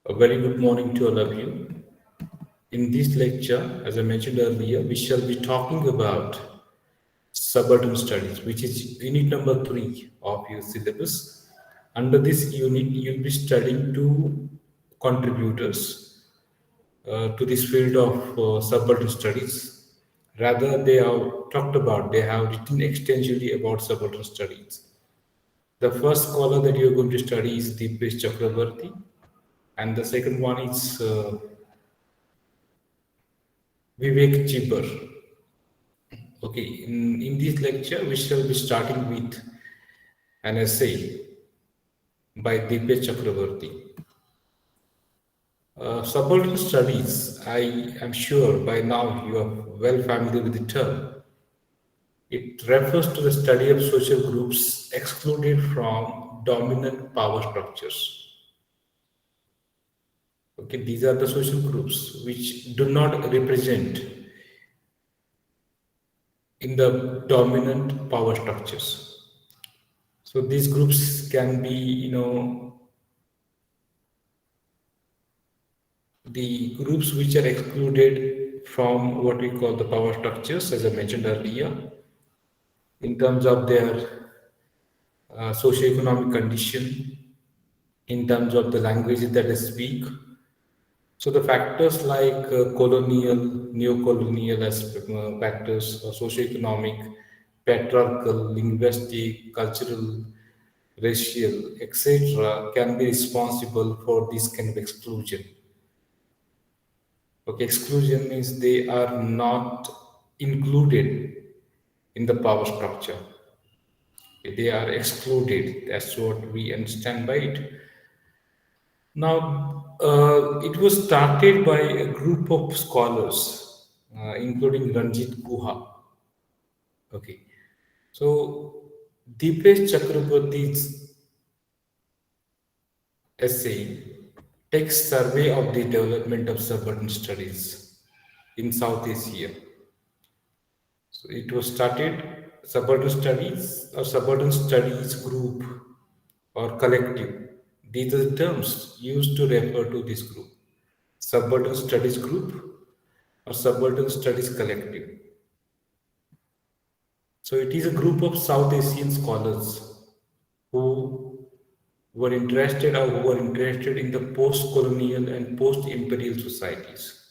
A very good morning to all of you. In this lecture, as I mentioned earlier, we shall be talking about subaltern studies, which is unit number 3 of your syllabus. Under this unit, you'll be studying two contributors to this field of subaltern studies. Rather, they have talked about, they have written extensively about subaltern studies. The first scholar that you're going to study is Deepesh Chakrabarti, and the second one is Vivek Chibber. Okay, in this lecture, we shall be starting with an essay by Deepesh Chakrabarti. Subaltern studies, I am sure by now you are well familiar with the term. It refers to the study of social groups excluded from dominant power structures. Okay, these are the social groups which do not represent in the dominant power structures. So these groups can be, the groups which are excluded from what we call the power structures, as I mentioned earlier, in terms of their socioeconomic condition, in terms of the languages that they speak. So the factors like colonial, neo-colonial factors, socioeconomic, patriarchal, linguistic, cultural, racial, etc., can be responsible for this kind of exclusion. Okay, exclusion means they are not included in the power structure. They are excluded. That's what we understand by it. Now, it was started by a group of scholars, including Ranjit Guha. Okay, so Deepesh Chakraborty's essay takes survey of the development of suburban studies in South Asia. So it was started suburban studies group or collective. These are the terms used to refer to this group. Suburban studies group or suburban studies collective. So it is a group of South Asian scholars who were interested in the post-colonial and post-imperial societies.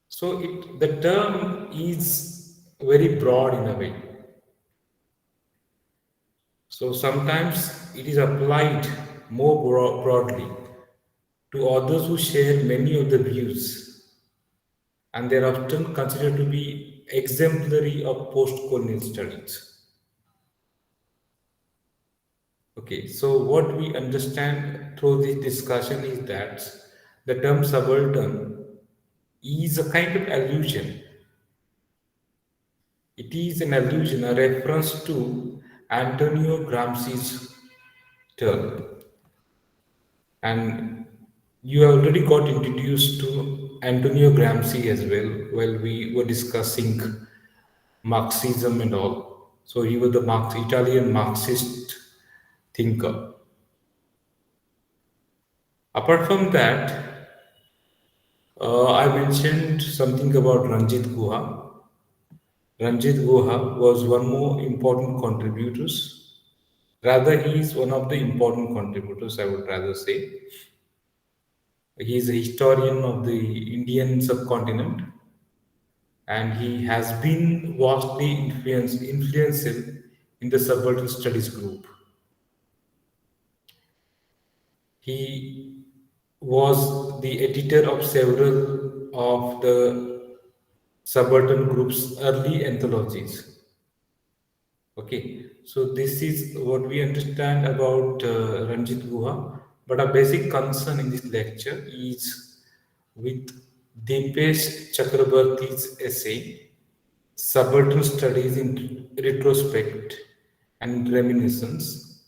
So the term is very broad in a way. So sometimes it is applied more broadly to others who share many of the views, and they are often considered to be exemplary of post-colonial studies. Okay, so what we understand through this discussion is that the term subaltern is a kind of allusion. It is an allusion, a reference to Antonio Gramsci's term. And you already got introduced to Antonio Gramsci as well while we were discussing Marxism and all. So he was the Italian Marxist thinker. Apart from that, I mentioned something about Ranjit Guha. Ranjit Guha was one more important contributors. Rather, he is one of the important contributors, I would rather say. He is a historian of the Indian subcontinent, and he has been vastly influential in the subaltern studies group. He was the editor of several of the subaltern group's early anthologies. Okay, so this is what we understand about Ranjit Guha. But our basic concern in this lecture is with Deepesh Chakrabarty's essay, Subaltern Studies in Retrospect and Reminiscence,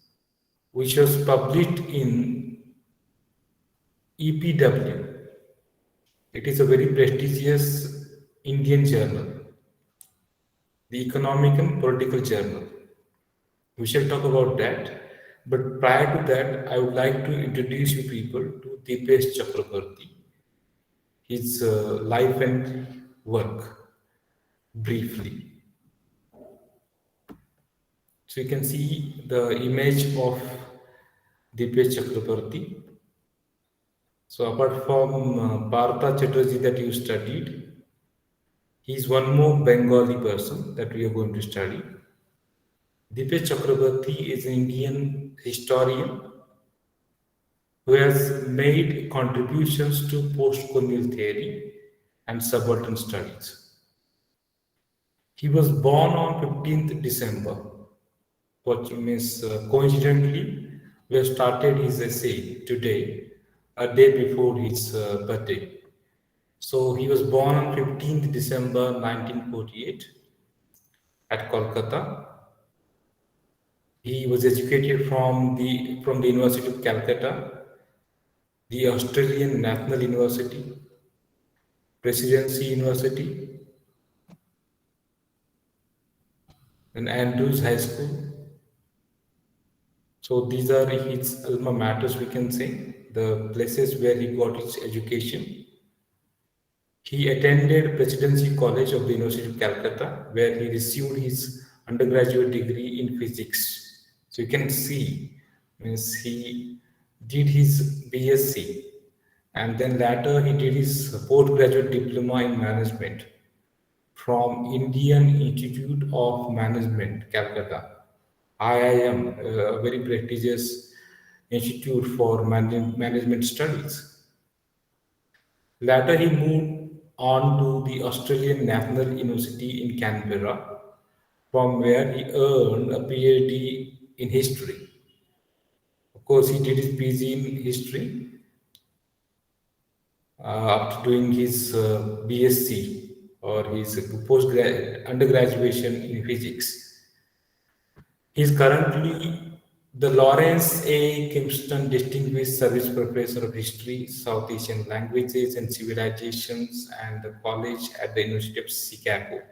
which was published in EPW. It is a very prestigious Indian journal, the Economic and Political Journal. We shall talk about that. But prior to that, I would like to introduce you people to Dipesh Chakrabarti, his life and work briefly. So you can see the image of Dipesh Chakrabarti. So apart from Partha Chatterjee that you studied, he is one more Bengali person that we are going to study. Dipesh Chakrabarti is an Indian historian who has made contributions to post-colonial theory and subaltern studies. He was born on 15th December, which means coincidentally, we have started his essay today, a day before his birthday. So he was born on 15th December 1948 at Kolkata. He was educated from the University of Calcutta, the Australian National University, Presidency University, and Andrews High School. So these are his alma maters, we can say, the places where he got his education. He attended Presidency College of the University of Calcutta, where he received his undergraduate degree in physics. So you can see, means he did his BSc, and then later he did his postgraduate diploma in management from Indian Institute of Management, Calcutta, IIM, a very prestigious institute for management studies. Later, he moved on to the Australian National University in Canberra, from where he earned a PhD in history. Of course, he did his PG in history after doing his BSc or his undergraduation in physics. He is currently the Lawrence A. Kimpston Distinguished Service Professor of History, South Asian Languages and Civilizations and the College at the University of Chicago.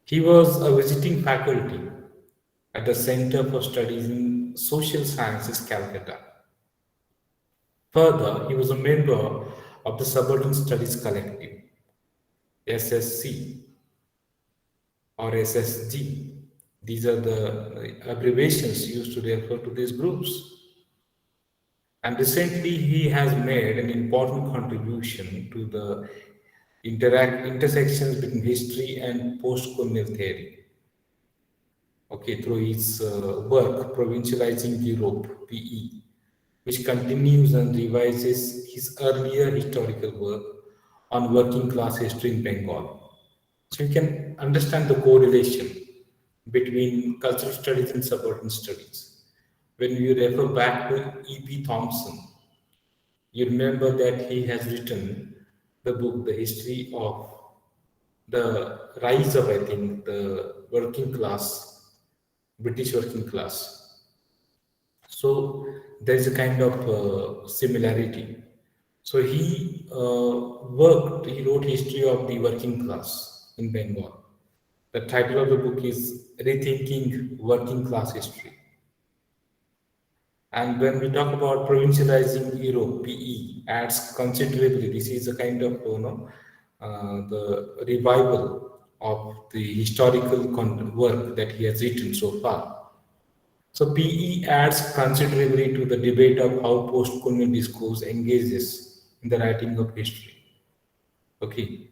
He was a visiting faculty at the Center for Studies in Social Sciences, Calcutta. Further, he was a member of the Subaltern Studies Collective, SSC or SSG. These are the abbreviations used to refer to these groups. And recently, he has made an important contribution to the intersections between history and post-colonial theory. Okay, through his work, Provincializing Europe, PE, which continues and revises his earlier historical work on working class history in Bengal. So you can understand the correlation between cultural studies and subaltern studies. When you refer back to E.P. Thompson, you remember that he has written the book, The History of the Rise of, I think, the working class, British working class. So there is a kind of similarity. So he wrote History of the Working Class in Bengal. The title of the book is Rethinking Working Class History. And when we talk about provincializing Europe, PE adds considerably. This is a kind of the revival of the historical work that he has written so far. So PE adds considerably to the debate of how post-colonial discourse engages in the writing of history. Okay,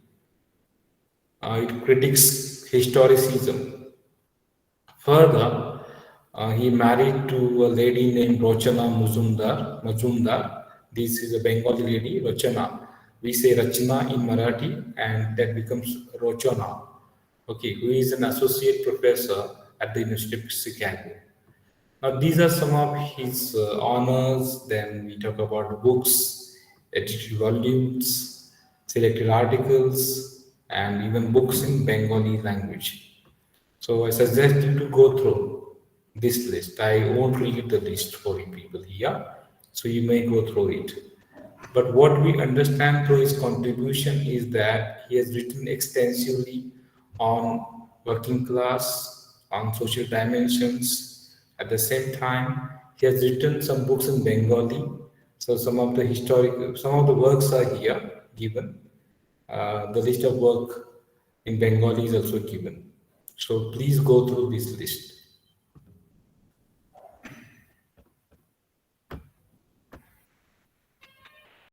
it critiques historicism. Further, he married to a lady named Rochana Majumdar. This is a Bengali lady, Rochana. We say Rachna in Marathi, and that becomes Rochana. Okay, who is an associate professor at the University of Chicago. Now, these are some of his honors. Then we talk about books, edited volumes, selected articles, and even books in Bengali language. So I suggest you to go through this list. I won't read the list for you people here, so you may go through it. But what we understand through his contribution is that he has written extensively on working class, on social dimensions, At the same time, he has written some books in Bengali. So some of the works are here given. The list of work in Bengali is also given. So please go through this list.